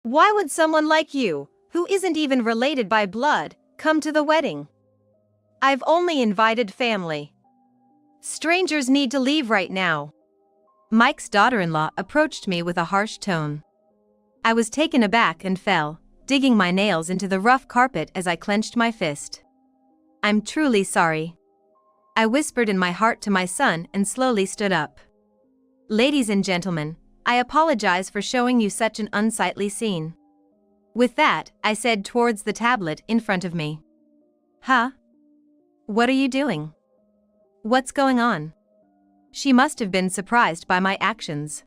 Why would someone like you, who isn't even related by blood, come to the wedding? I've only invited family. Strangers need to leave right now. Mike's daughter-in-law approached me with a harsh tone. I was taken aback and fell, digging my nails into the rough carpet as I clenched my fist. I'm truly sorry. I whispered in my heart to my son and slowly stood up. Ladies and gentlemen, I apologize for showing you such an unsightly scene. With that, I said towards the tablet in front of me. Huh? What are you doing? What's going on? She must have been surprised by my actions.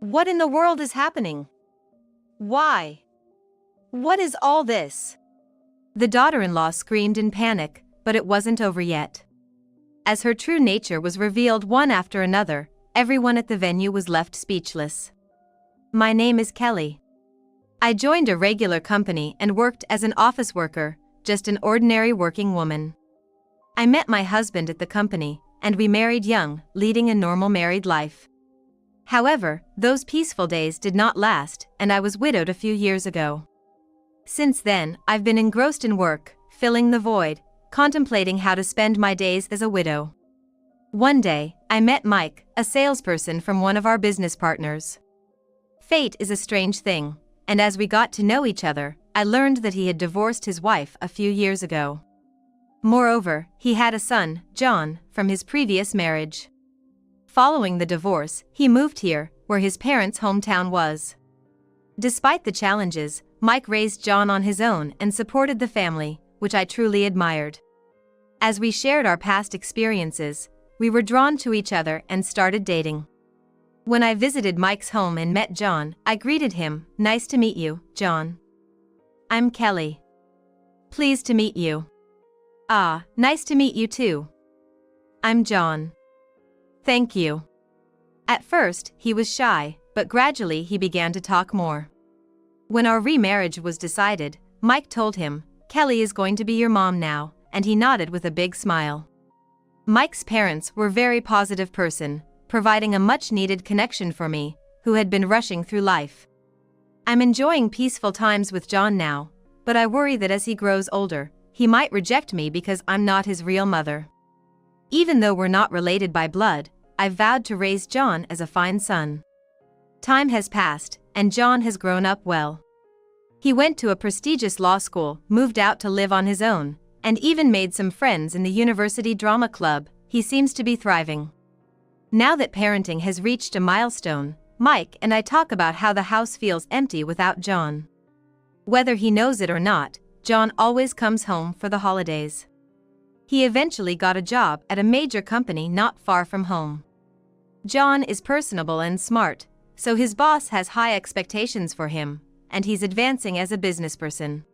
What in the world is happening? Why? What is all this? The daughter-in-law screamed in panic, but it wasn't over yet. As her true nature was revealed one after another, everyone at the venue was left speechless. My name is Kelly. I joined a regular company and worked as an office worker, just an ordinary working woman. I met my husband at the company, and we married young, leading a normal married life. However, those peaceful days did not last, and I was widowed a few years ago. Since then, I've been engrossed in work, filling the void, contemplating how to spend my days as a widow. One day, I met Mike, a salesperson from one of our business partners. Fate is a strange thing, and as we got to know each other, I learned that he had divorced his wife a few years ago. Moreover, he had a son, John, from his previous marriage. Following the divorce, he moved here, where his parents' hometown was. Despite the challenges, Mike raised John on his own and supported the family, which I truly admired. As we shared our past experiences, we were drawn to each other and started dating. When I visited Mike's home and met John, I greeted him. Nice to meet you, John. I'm Kelly. Pleased to meet you. Ah, nice to meet you too. I'm John. Thank you. At first, he was shy, but gradually he began to talk more. When our remarriage was decided, Mike told him, Kelly is going to be your mom now, and he nodded with a big smile. Mike's parents were a very positive person, providing a much-needed connection for me, who had been rushing through life. I'm enjoying peaceful times with John now, but I worry that as he grows older, he might reject me because I'm not his real mother. Even though we're not related by blood, I've vowed to raise John as a fine son. Time has passed, and John has grown up well. He went to a prestigious law school, moved out to live on his own, and even made some friends in the university drama club. He seems to be thriving. Now that parenting has reached a milestone, Mike and I talk about how the house feels empty without John. Whether he knows it or not, John always comes home for the holidays. He eventually got a job at a major company not far from home. John is personable and smart, so his boss has high expectations for him, and he's advancing as a businessperson.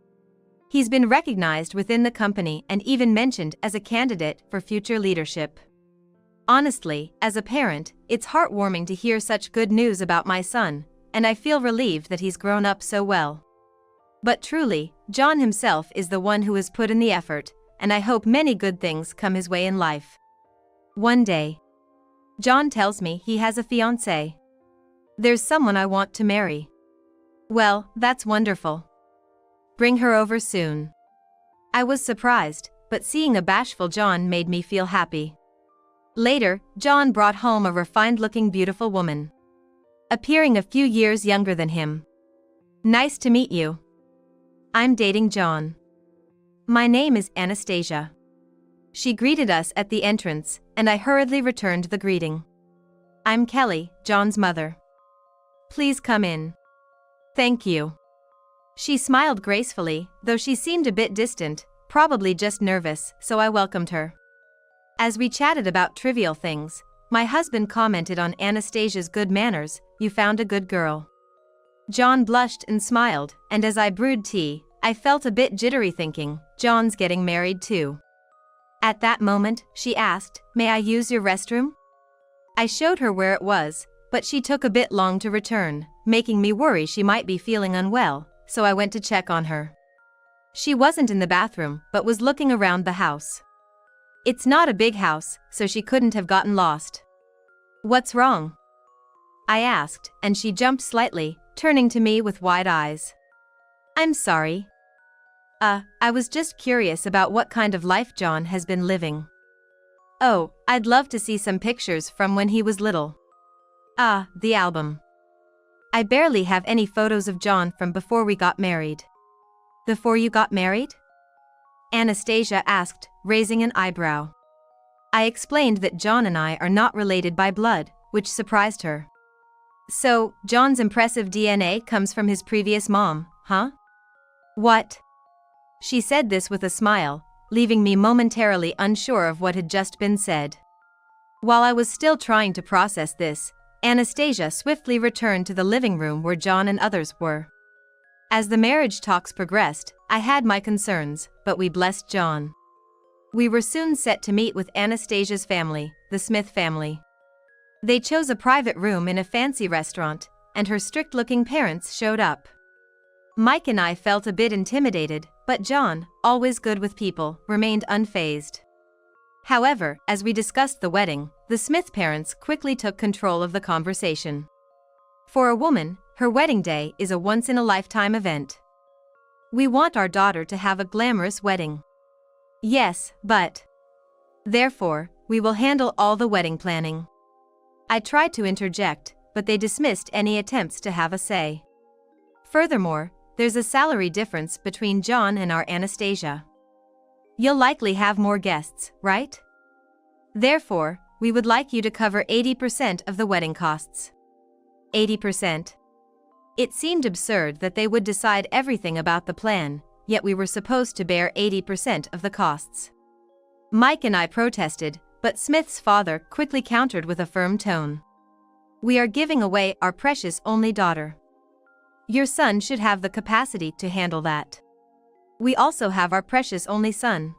He's been recognized within the company and even mentioned as a candidate for future leadership. Honestly, as a parent, it's heartwarming to hear such good news about my son, and I feel relieved that he's grown up so well. But truly, John himself is the one who has put in the effort, and I hope many good things come his way in life. One day, John tells me he has a fiancée. There's someone I want to marry. Well, that's wonderful. Bring her over soon. I was surprised, but seeing a bashful John made me feel happy. Later, John brought home a refined-looking beautiful woman, appearing a few years younger than him. Nice to meet you. I'm dating John. My name is Anastasia. She greeted us at the entrance, and I hurriedly returned the greeting. I'm Kelly, John's mother. Please come in. Thank you. She smiled gracefully, though she seemed a bit distant, probably just nervous, so I welcomed her. As we chatted about trivial things, my husband commented on Anastasia's good manners. You found a good girl. John blushed and smiled, and as I brewed tea, I felt a bit jittery thinking, John's getting married too. At that moment, she asked, May I use your restroom? I showed her where it was, but she took a bit long to return, making me worry she might be feeling unwell, so I went to check on her. She wasn't in the bathroom, but was looking around the house. It's not a big house, so she couldn't have gotten lost. What's wrong? I asked, and she jumped slightly, turning to me with wide eyes. I'm sorry. I was just curious about what kind of life John has been living. Oh, I'd love to see some pictures from when he was little. The album. I barely have any photos of John from before we got married. Before you got married? Anastasia asked, raising an eyebrow. I explained that John and I are not related by blood, which surprised her. So, John's impressive DNA comes from his previous mom, huh? What? She said this with a smile, leaving me momentarily unsure of what had just been said. While I was still trying to process this, Anastasia swiftly returned to the living room where John and others were. As the marriage talks progressed, I had my concerns, but we blessed John. We were soon set to meet with Anastasia's family, the Smith family. They chose a private room in a fancy restaurant, and her strict-looking parents showed up. Mike and I felt a bit intimidated, but John, always good with people, remained unfazed. However, as we discussed the wedding, the Smith parents quickly took control of the conversation. For a woman, her wedding day is a once-in-a-lifetime event. We want our daughter to have a glamorous wedding. Yes, but... Therefore, we will handle all the wedding planning. I tried to interject, but they dismissed any attempts to have a say. Furthermore, there's a salary difference between John and our Anastasia. You'll likely have more guests, right? Therefore, we would like you to cover 80% of the wedding costs. 80%. It seemed absurd that they would decide everything about the plan, yet we were supposed to bear 80% of the costs. Mike and I protested, but Smith's father quickly countered with a firm tone. We are giving away our precious only daughter. Your son should have the capacity to handle that. We also have our precious only son.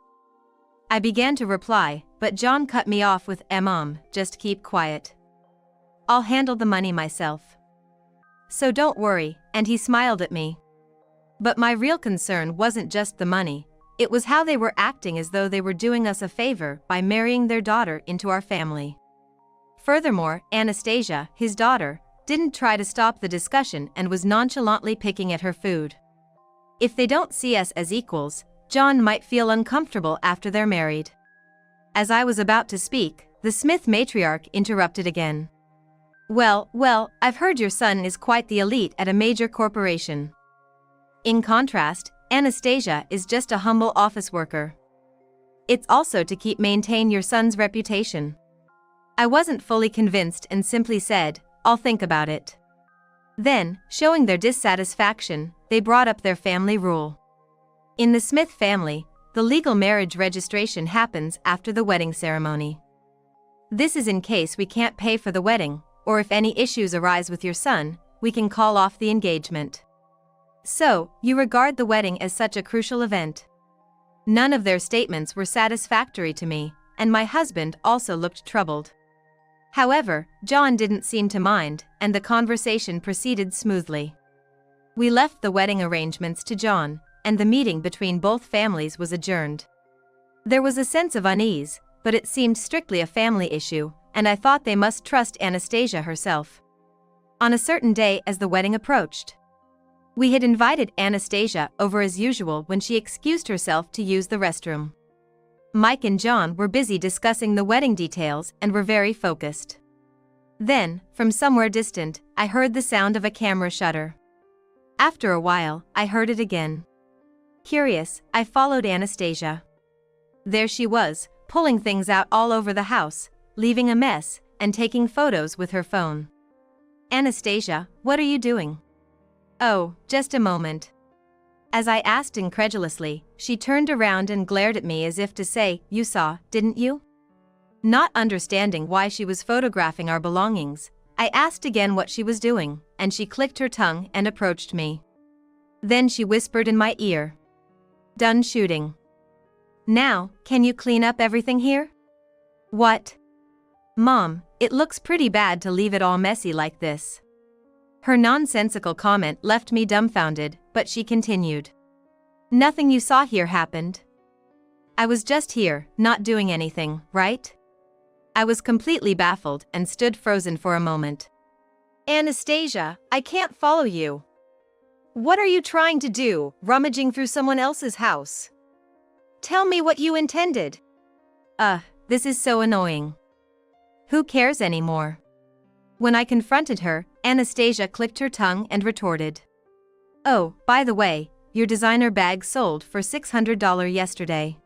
I began to reply, but John cut me off with, Mom, just keep quiet. I'll handle the money myself. So don't worry, and he smiled at me. But my real concern wasn't just the money, it was how they were acting as though they were doing us a favor by marrying their daughter into our family. Furthermore, Anastasia, his daughter, didn't try to stop the discussion and was nonchalantly picking at her food. If they don't see us as equals, John might feel uncomfortable after they're married. As I was about to speak, the Smith matriarch interrupted again. Well, I've heard your son is quite the elite at a major corporation. In contrast, Anastasia is just a humble office worker. It's also to maintain your son's reputation. I wasn't fully convinced and simply said, I'll think about it. Then, showing their dissatisfaction, they brought up their family rule. In the Smith family, the legal marriage registration happens after the wedding ceremony. This is in case we can't pay for the wedding, or if any issues arise with your son, we can call off the engagement. So, you regard the wedding as such a crucial event. None of their statements were satisfactory to me, and my husband also looked troubled. However, John didn't seem to mind, and the conversation proceeded smoothly. We left the wedding arrangements to John, and the meeting between both families was adjourned. There was a sense of unease, but it seemed strictly a family issue, and I thought they must trust Anastasia herself. On a certain day as the wedding approached, we had invited Anastasia over as usual when she excused herself to use the restroom. Mike and John were busy discussing the wedding details and were very focused. Then, from somewhere distant, I heard the sound of a camera shutter. After a while, I heard it again. Curious, I followed Anastasia. There she was, pulling things out all over the house, leaving a mess, and taking photos with her phone. Anastasia, what are you doing? Oh, just a moment. As I asked incredulously, she turned around and glared at me as if to say, you saw, didn't you? Not understanding why she was photographing our belongings, I asked again what she was doing, and she clicked her tongue and approached me. Then she whispered in my ear. Done shooting. Now, can you clean up everything here? What? Mom, it looks pretty bad to leave it all messy like this. Her nonsensical comment left me dumbfounded, but she continued. Nothing you saw here happened. I was just here, not doing anything, right? I was completely baffled and stood frozen for a moment. Anastasia, I can't follow you. What are you trying to do, rummaging through someone else's house? Tell me what you intended. This is so annoying. Who cares anymore? When I confronted her, Anastasia clicked her tongue and retorted. Oh, by the way, your designer bag sold for $600 yesterday.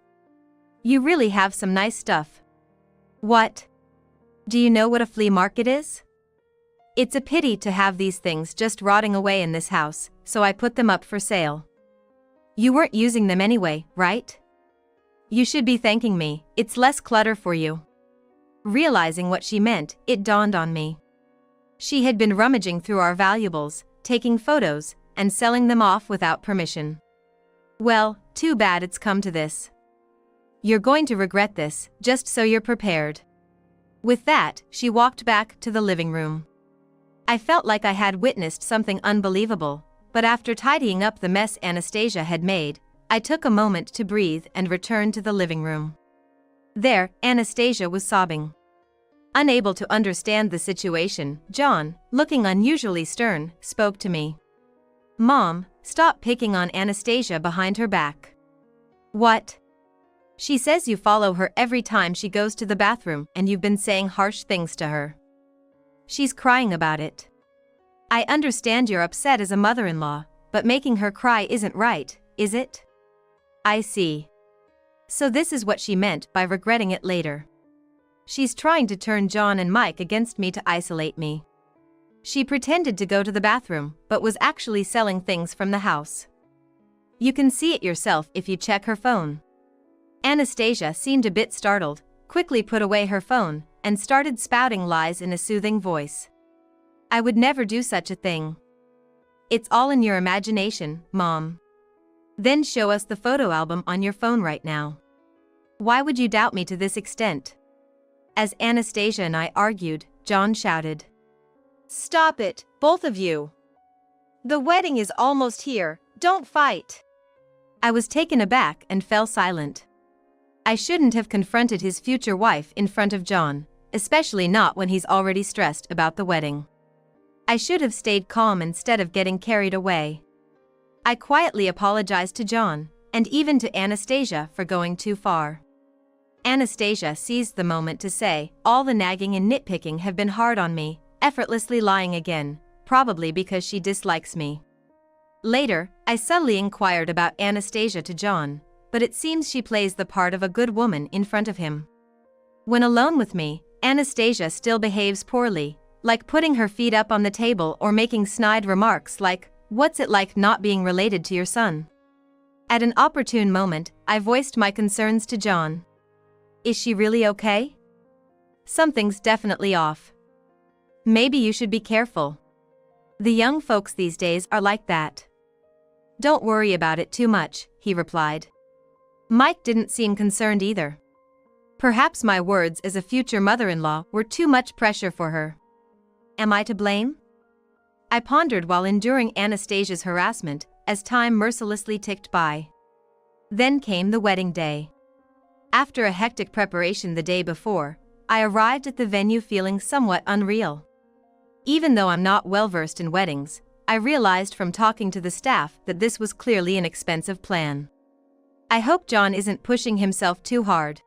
You really have some nice stuff. What? Do you know what a flea market is? It's a pity to have these things just rotting away in this house, so I put them up for sale. You weren't using them anyway, right? You should be thanking me, it's less clutter for you. Realizing what she meant, it dawned on me. She had been rummaging through our valuables, taking photos, and selling them off without permission. Well, too bad it's come to this. You're going to regret this, just so you're prepared. With that, she walked back to the living room. I felt like I had witnessed something unbelievable, but after tidying up the mess Anastasia had made, I took a moment to breathe and returned to the living room. There, Anastasia was sobbing. Unable to understand the situation, John, looking unusually stern, spoke to me. Mom, stop picking on Anastasia behind her back. What? She says you follow her every time she goes to the bathroom and you've been saying harsh things to her. She's crying about it. I understand you're upset as a mother-in-law, but making her cry isn't right, is it? I see. So this is what she meant by regretting it later. She's trying to turn John and Mike against me to isolate me. She pretended to go to the bathroom, but was actually selling things from the house. You can see it yourself if you check her phone. Anastasia seemed a bit startled, quickly put away her phone, and started spouting lies in a soothing voice. I would never do such a thing. It's all in your imagination, Mom. Then show us the photo album on your phone right now. Why would you doubt me to this extent? As Anastasia and I argued, John shouted. Stop it, both of you. The wedding is almost here, don't fight. I was taken aback and fell silent. I shouldn't have confronted his future wife in front of John, especially not when he's already stressed about the wedding. I should have stayed calm instead of getting carried away. I quietly apologized to John, and even to Anastasia for going too far. Anastasia seized the moment to say, all the nagging and nitpicking have been hard on me, effortlessly lying again, probably because she dislikes me. Later, I subtly inquired about Anastasia to John, but it seems she plays the part of a good woman in front of him. When alone with me, Anastasia still behaves poorly, like putting her feet up on the table or making snide remarks like, "What's it like not being related to your son?" At an opportune moment, I voiced my concerns to John. Is she really okay? Something's definitely off. Maybe you should be careful. The young folks these days are like that. Don't worry about it too much, he replied. Mike didn't seem concerned either. Perhaps my words as a future mother-in-law were too much pressure for her. Am I to blame? I pondered while enduring Anastasia's harassment as time mercilessly ticked by. Then came the wedding day. After a hectic preparation the day before, I arrived at the venue feeling somewhat unreal. Even though I'm not well-versed in weddings, I realized from talking to the staff that this was clearly an expensive plan. I hope John isn't pushing himself too hard.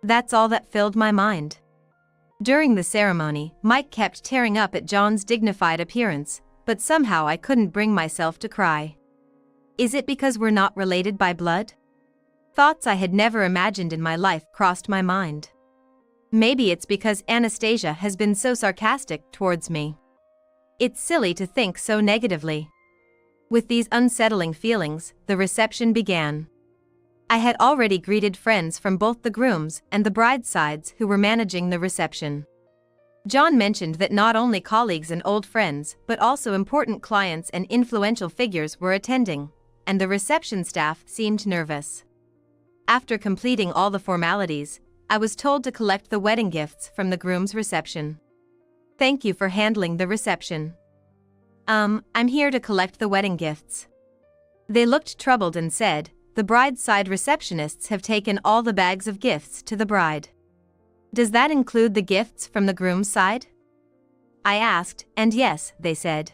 That's all that filled my mind. During the ceremony, Mike kept tearing up at John's dignified appearance, but somehow I couldn't bring myself to cry. Is it because we're not related by blood? Thoughts I had never imagined in my life crossed my mind. Maybe it's because Anastasia has been so sarcastic towards me. It's silly to think so negatively. With these unsettling feelings, the reception began. I had already greeted friends from both the groom's and the bride's sides who were managing the reception. John mentioned that not only colleagues and old friends, but also important clients and influential figures were attending, and the reception staff seemed nervous. After completing all the formalities, I was told to collect the wedding gifts from the groom's reception. Thank you for handling the reception. I'm here to collect the wedding gifts. They looked troubled and said, the bride's side receptionists have taken all the bags of gifts to the bride. Does that include the gifts from the groom's side? I asked, and yes, they said.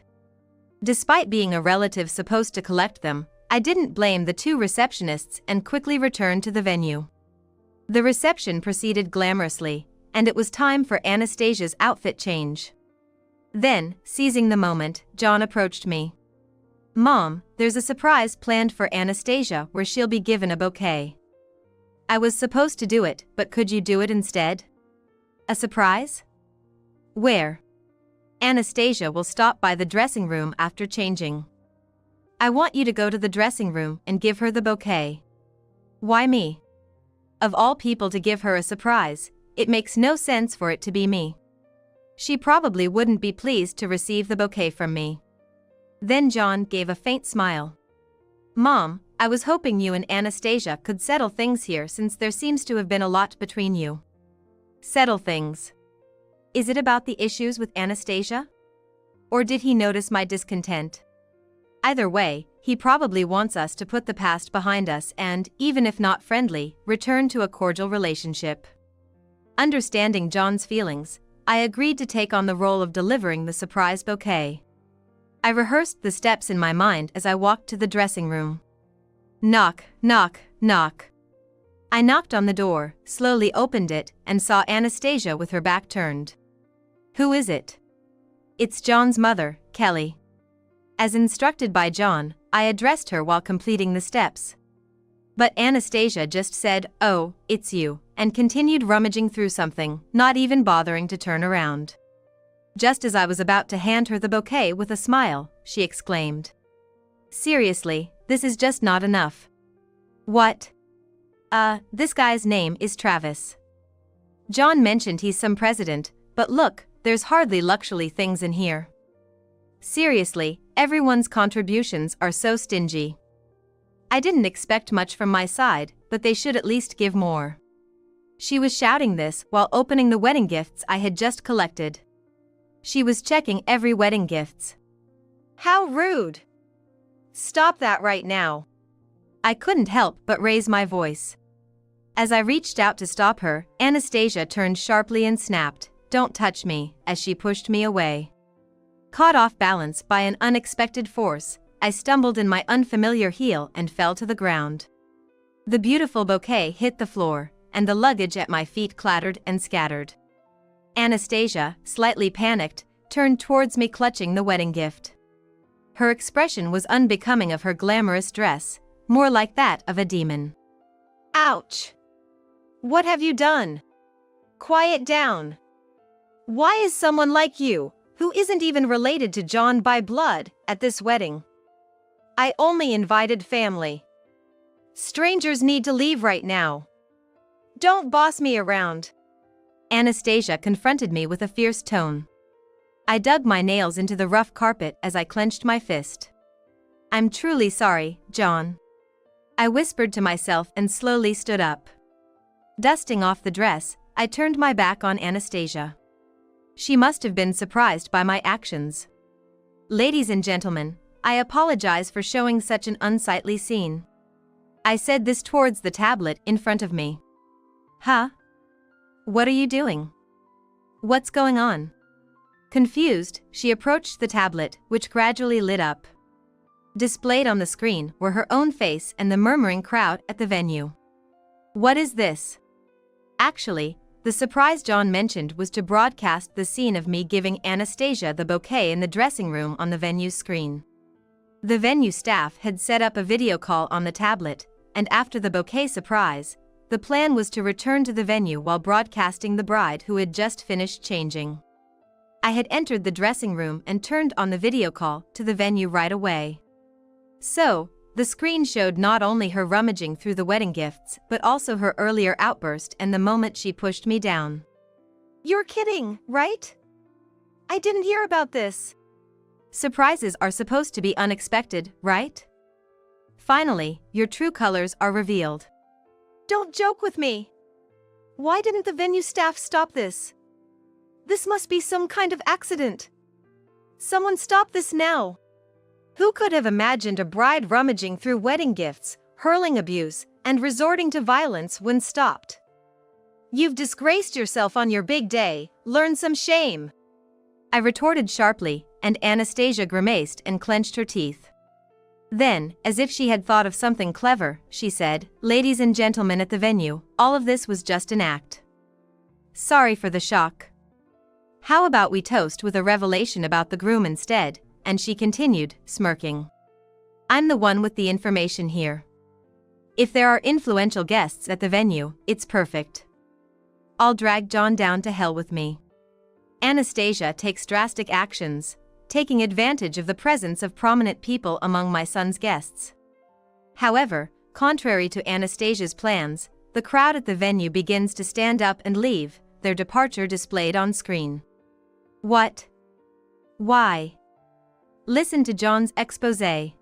Despite being a relative supposed to collect them, I didn't blame the two receptionists and quickly returned to the venue. The reception proceeded glamorously, and it was time for Anastasia's outfit change. Then, seizing the moment, John approached me. "Mom, there's a surprise planned for Anastasia where she'll be given a bouquet." I was supposed to do it, but could you do it instead? A surprise? Where? Anastasia will stop by the dressing room after changing. I want you to go to the dressing room and give her the bouquet. Why me? Of all people to give her a surprise, it makes no sense for it to be me. She probably wouldn't be pleased to receive the bouquet from me. Then John gave a faint smile. "Mom, I was hoping you and Anastasia could settle things here since there seems to have been a lot between you." Settle things. Is it about the issues with Anastasia? Or did he notice my discontent? Either way, he probably wants us to put the past behind us and, even if not friendly, return to a cordial relationship. Understanding John's feelings, I agreed to take on the role of delivering the surprise bouquet. I rehearsed the steps in my mind as I walked to the dressing room. Knock, knock, knock. I knocked on the door, slowly opened it, and saw Anastasia with her back turned. Who is it? It's John's mother, Kelly. As instructed by John, I addressed her while completing the steps. But Anastasia just said, "Oh, it's you," and continued rummaging through something, not even bothering to turn around. Just as I was about to hand her the bouquet with a smile, she exclaimed, "Seriously, this is just not enough." "What?" This guy's name is Travis. John mentioned he's some president, but look, there's hardly luxury things in here. Seriously, everyone's contributions are so stingy. I didn't expect much from my side, but they should at least give more. She was shouting this while opening the wedding gifts I had just collected. She was checking every wedding gifts. How rude! Stop that right now. I couldn't help but raise my voice. As I reached out to stop her, Anastasia turned sharply and snapped, "Don't touch me," as she pushed me away. Caught off balance by an unexpected force, I stumbled in my unfamiliar heel and fell to the ground. The beautiful bouquet hit the floor, and the luggage at my feet clattered and scattered. Anastasia, slightly panicked, turned towards me clutching the wedding gift. Her expression was unbecoming of her glamorous dress, more like that of a demon. Ouch! What have you done? Quiet down. Why is someone like you, who isn't even related to John by blood, at this wedding? I only invited family. Strangers need to leave right now. Don't boss me around. Anastasia confronted me with a fierce tone. I dug my nails into the rough carpet as I clenched my fist. "I'm truly sorry, John," I whispered to myself and slowly stood up. Dusting off the dress, I turned my back on Anastasia. She must have been surprised by my actions. "Ladies and gentlemen, I apologize for showing such an unsightly scene." I said this towards the tablet in front of me. "Huh? What are you doing? What's going on?" Confused, she approached the tablet, which gradually lit up. Displayed on the screen were her own face and the murmuring crowd at the venue. What is this? Actually, the surprise John mentioned was to broadcast the scene of me giving Anastasia the bouquet in the dressing room on the venue's screen. The venue staff had set up a video call on the tablet, and after the bouquet surprise, the plan was to return to the venue while broadcasting the bride who had just finished changing. I had entered the dressing room and turned on the video call to the venue right away. So, the screen showed not only her rummaging through the wedding gifts but also her earlier outburst and the moment she pushed me down. You're kidding, right? I didn't hear about this. Surprises are supposed to be unexpected, right? Finally, your true colors are revealed. Don't joke with me. Why didn't the venue staff stop this? This must be some kind of accident. Someone stop this now. Who could have imagined a bride rummaging through wedding gifts, hurling abuse, and resorting to violence when stopped? You've disgraced yourself on your big day, learn some shame. I retorted sharply, and Anastasia grimaced and clenched her teeth. Then, as if she had thought of something clever, she said, "Ladies and gentlemen at the venue, all of this was just an act. Sorry for the shock. How about we toast with a revelation about the groom instead?" And she continued, smirking. "I'm the one with the information here. If there are influential guests at the venue, it's perfect. I'll drag John down to hell with me." Anastasia takes drastic actions, taking advantage of the presence of prominent people among my son's guests. However, contrary to Anastasia's plans, the crowd at the venue begins to stand up and leave, their departure displayed on screen. What? Why? Listen to John's exposé.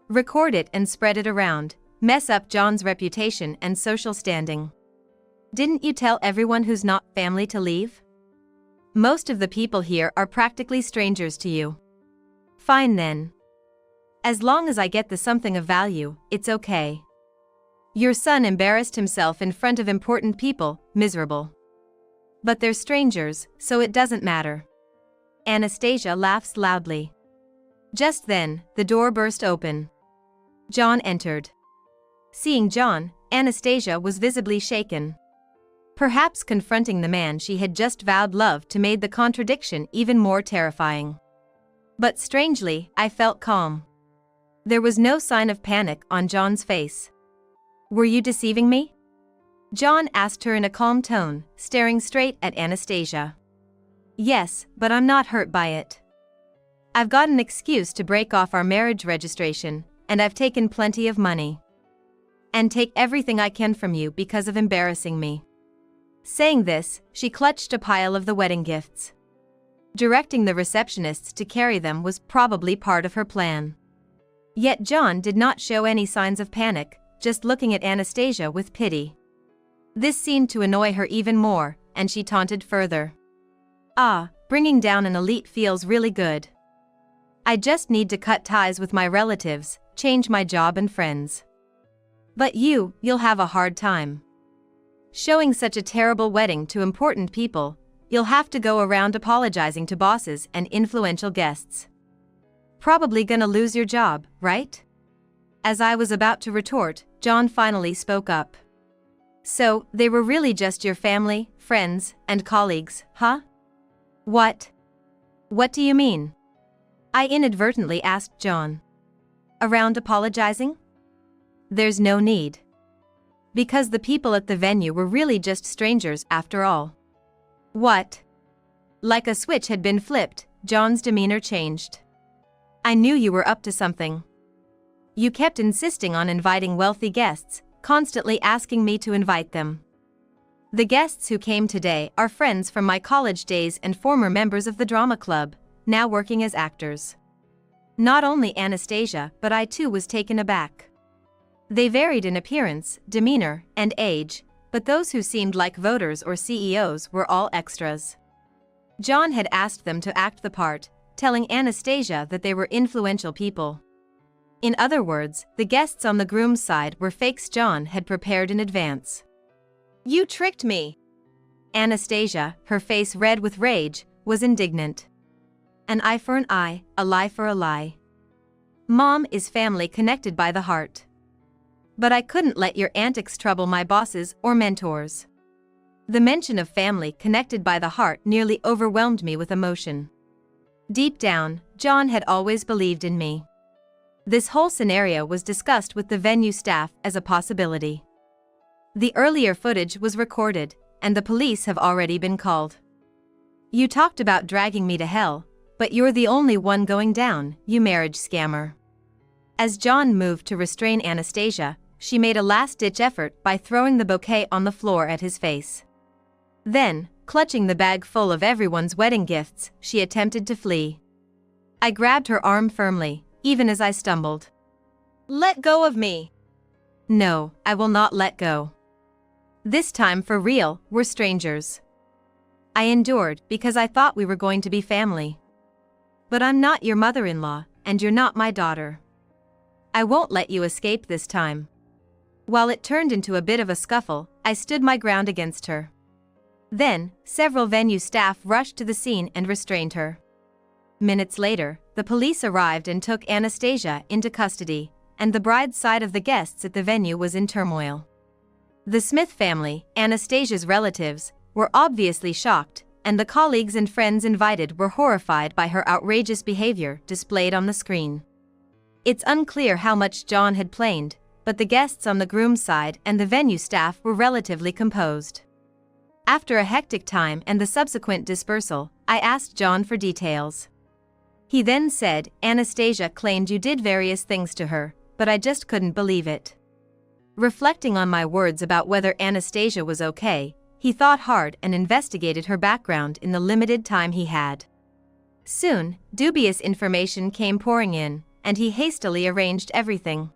Record it and spread it around, mess up John's reputation and social standing. Didn't you tell everyone who's not family to leave? Most of the people here are practically strangers to you. Fine then. As long as I get the something of value, it's okay. Your son embarrassed himself in front of important people, miserable. But they're strangers, so it doesn't matter. Anastasia laughs loudly. Just then, the door burst open. John entered. Seeing John, Anastasia was visibly shaken. Perhaps confronting the man she had just vowed love to made the contradiction even more terrifying. But strangely, I felt calm. There was no sign of panic on John's face. "Were you deceiving me?" John asked her in a calm tone, staring straight at Anastasia. "Yes, but I'm not hurt by it. I've got an excuse to break off our marriage registration, and I've taken plenty of money. And take everything I can from you because of embarrassing me." Saying this, she clutched a pile of the wedding gifts. Directing the receptionists to carry them was probably part of her plan. Yet John did not show any signs of panic, just looking at Anastasia with pity. This seemed to annoy her even more, and she taunted further. "Ah, bringing down an elite feels really good. I just need to cut ties with my relatives, change my job and friends. But you'll have a hard time. Showing such a terrible wedding to important people, you'll have to go around apologizing to bosses and influential guests. Probably gonna lose your job, right?" As I was about to retort, John finally spoke up. "So, they were really just your family, friends, and colleagues, huh?" "What? What do you mean?" I inadvertently asked John. "Around apologizing? There's no need. Because the people at the venue were really just strangers after all." "What?" Like a switch had been flipped, John's demeanor changed. "I knew you were up to something. You kept insisting on inviting wealthy guests, constantly asking me to invite them. The guests who came today are friends from my college days and former members of the drama club, now working as actors." Not only Anastasia, but I too was taken aback. They varied in appearance, demeanor, and age, but those who seemed like voters or CEOs were all extras. John had asked them to act the part, telling Anastasia that they were influential people. In other words, the guests on the groom's side were fakes John had prepared in advance. "You tricked me!" Anastasia, her face red with rage, was indignant. "An eye for an eye, a lie for a lie. Mom is family connected by the heart. But I couldn't let your antics trouble my bosses or mentors." The mention of family connected by the heart nearly overwhelmed me with emotion. Deep down, John had always believed in me. This whole scenario was discussed with the venue staff as a possibility. The earlier footage was recorded, and the police have already been called. "You talked about dragging me to hell, but you're the only one going down, you marriage scammer." As John moved to restrain Anastasia, she made a last-ditch effort by throwing the bouquet on the floor at his face. Then, clutching the bag full of everyone's wedding gifts, she attempted to flee. I grabbed her arm firmly, even as I stumbled. "Let go of me!" "No, I will not let go. This time for real, we're strangers." I endured because I thought we were going to be family. "But I'm not your mother-in-law, and you're not my daughter. I won't let you escape this time." While it turned into a bit of a scuffle, I stood my ground against her. Then, several venue staff rushed to the scene and restrained her. Minutes later, the police arrived and took Anastasia into custody, and the bride's side of the guests at the venue was in turmoil. The Smith family, Anastasia's relatives, were obviously shocked, and the colleagues and friends invited were horrified by her outrageous behavior displayed on the screen. It's unclear how much John had planned, but the guests on the groom's side and the venue staff were relatively composed. After a hectic time and the subsequent dispersal, I asked John for details. He then said, "Anastasia claimed you did various things to her, but I just couldn't believe it." Reflecting on my words about whether Anastasia was okay, he thought hard and investigated her background in the limited time he had. Soon, dubious information came pouring in, and he hastily arranged everything.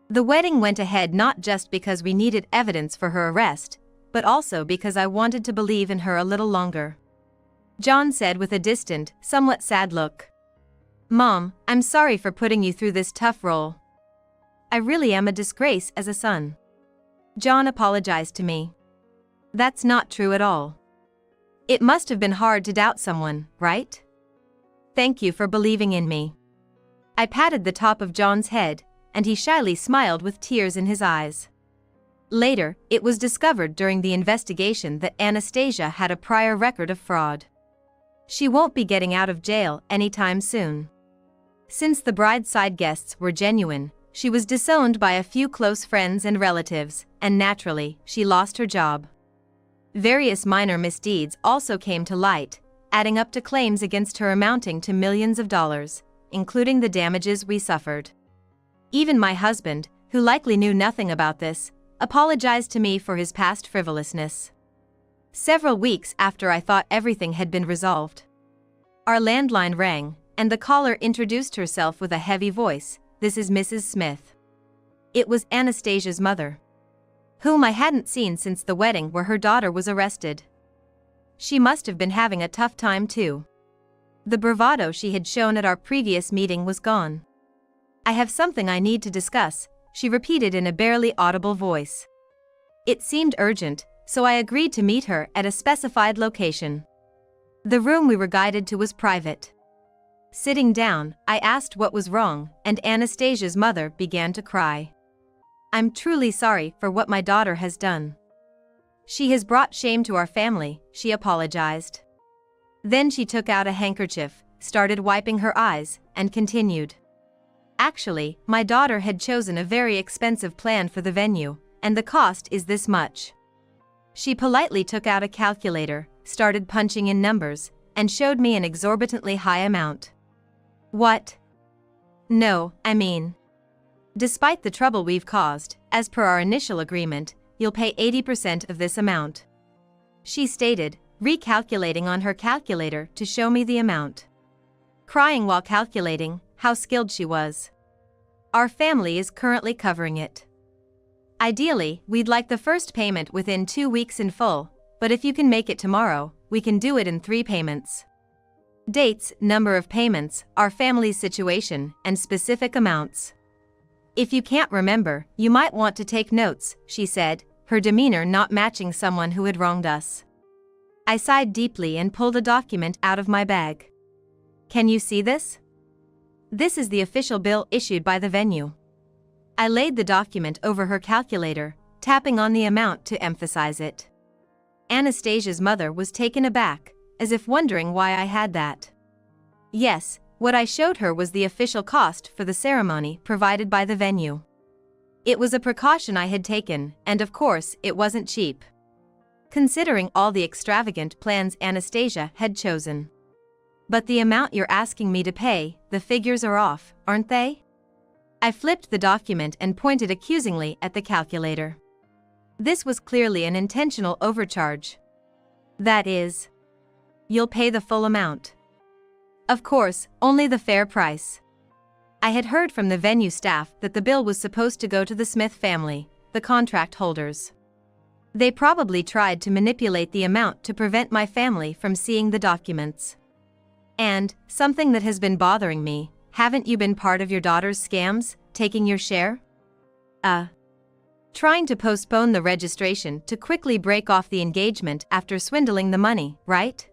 The wedding went ahead not just because we needed evidence for her arrest, but also because I wanted to believe in her a little longer. John said with a distant, somewhat sad look, "Mom, I'm sorry for putting you through this tough role. I really am a disgrace as a son." John apologized to me. "That's not true at all. It must have been hard to doubt someone, right? Thank you for believing in me." I patted the top of John's head, and he shyly smiled with tears in his eyes. Later, it was discovered during the investigation that Anastasia had a prior record of fraud. She won't be getting out of jail anytime soon. Since the bride's side guests were genuine, she was disowned by a few close friends and relatives, and naturally, she lost her job. Various minor misdeeds also came to light, adding up to claims against her amounting to millions of dollars, including the damages we suffered. Even my husband, who likely knew nothing about this, apologized to me for his past frivolousness. Several weeks after I thought everything had been resolved, our landline rang, and the caller introduced herself with a heavy voice. "This is Mrs. Smith." It was Anastasia's mother, whom I hadn't seen since the wedding where her daughter was arrested. She must have been having a tough time too. The bravado she had shown at our previous meeting was gone. "I have something I need to discuss," she repeated in a barely audible voice. It seemed urgent, so I agreed to meet her at a specified location. The room we were guided to was private. Sitting down, I asked what was wrong, and Anastasia's mother began to cry. "I'm truly sorry for what my daughter has done. She has brought shame to our family," she apologized. Then she took out a handkerchief, started wiping her eyes, and continued. "Actually, my daughter had chosen a very expensive plan for the venue, and the cost is this much." She politely took out a calculator, started punching in numbers, and showed me an exorbitantly high amount. "What? No, I mean, despite the trouble we've caused, as per our initial agreement, you'll pay 80% of this amount," she stated, recalculating on her calculator to show me the amount. Crying while calculating how skilled she was. "Our family is currently covering it. Ideally, we'd like the first payment within 2 weeks in full, but if you can make it tomorrow, we can do it in 3 payments. Dates, number of payments, our family's situation, and specific amounts. If you can't remember, you might want to take notes," she said, her demeanor not matching someone who had wronged us. I sighed deeply and pulled a document out of my bag. "Can you see this? This is the official bill issued by the venue." I laid the document over her calculator, tapping on the amount to emphasize it. Anastasia's mother was taken aback, as if wondering why I had that. Yes, what I showed her was the official cost for the ceremony provided by the venue. It was a precaution I had taken, and of course, it wasn't cheap, considering all the extravagant plans Anastasia had chosen. "But the amount you're asking me to pay, the figures are off, aren't they?" I flipped the document and pointed accusingly at the calculator. This was clearly an intentional overcharge. "That is, you'll pay the full amount." "Of course, only the fair price." I had heard from the venue staff that the bill was supposed to go to the Smith family, the contract holders. They probably tried to manipulate the amount to prevent my family from seeing the documents. And, something that has been bothering me, haven't you been part of your daughter's scams, taking your share? Trying to postpone the registration to quickly break off the engagement after swindling the money, right?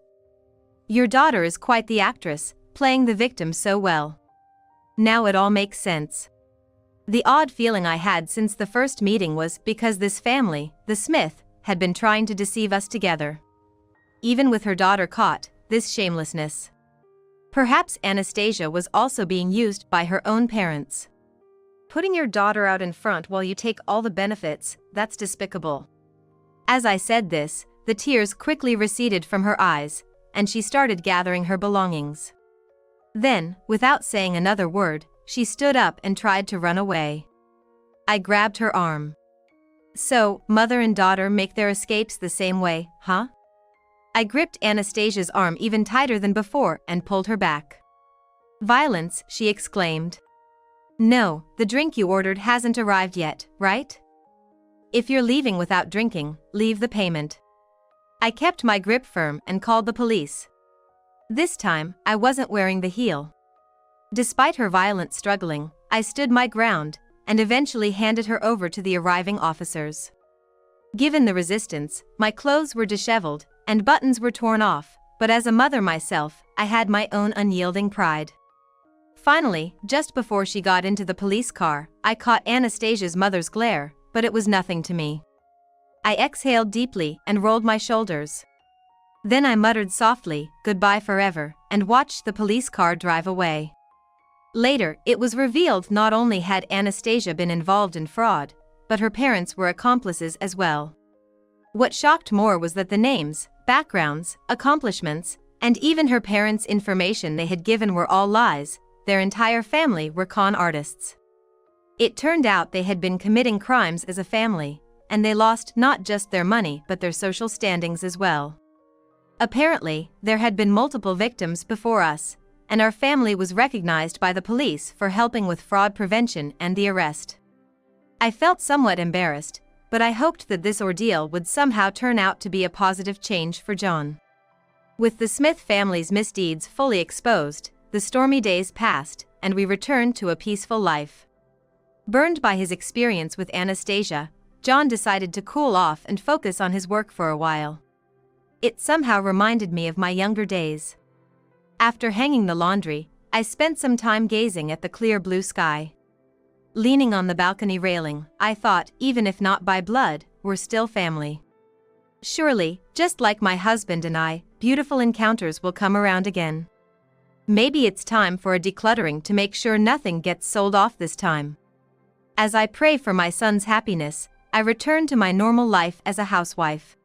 Your daughter is quite the actress, playing the victim so well. Now it all makes sense. The odd feeling I had since the first meeting was because this family, the Smith, had been trying to deceive us together. Even with her daughter caught, this shamelessness. Perhaps Anastasia was also being used by her own parents. Putting your daughter out in front while you take all the benefits, that's despicable. As I said this, the tears quickly receded from her eyes, and she started gathering her belongings. Then, without saying another word, she stood up and tried to run away. I grabbed her arm. So, mother and daughter make their escapes the same way, huh? I gripped Anastasia's arm even tighter than before and pulled her back. Violence, she exclaimed. No, the drink you ordered hasn't arrived yet, right? If you're leaving without drinking, leave the payment. I kept my grip firm and called the police. This time, I wasn't wearing the heel. Despite her violent struggling, I stood my ground and eventually handed her over to the arriving officers. Given the resistance, my clothes were disheveled and buttons were torn off, but as a mother myself, I had my own unyielding pride. Finally, just before she got into the police car, I caught Anastasia's mother's glare, but it was nothing to me. I exhaled deeply and rolled my shoulders. Then I muttered softly, "Goodbye forever," and watched the police car drive away. Later, it was revealed not only had Anastasia been involved in fraud, but her parents were accomplices as well. What shocked more was that the names, backgrounds, accomplishments, and even her parents' information they had given were all lies. Their entire family were con artists. It turned out they had been committing crimes as a family, and they lost not just their money but their social standings as well. Apparently, there had been multiple victims before us, and our family was recognized by the police for helping with fraud prevention and the arrest. I felt somewhat embarrassed, but I hoped that this ordeal would somehow turn out to be a positive change for John. With the Smith family's misdeeds fully exposed, the stormy days passed, and we returned to a peaceful life. Burned by his experience with Anastasia, John decided to cool off and focus on his work for a while. It somehow reminded me of my younger days. After hanging the laundry, I spent some time gazing at the clear blue sky. Leaning on the balcony railing, I thought, even if not by blood, we're still family. Surely, just like my husband and I, beautiful encounters will come around again. Maybe it's time for a decluttering to make sure nothing gets sold off this time. As I pray for my son's happiness, I return to my normal life as a housewife.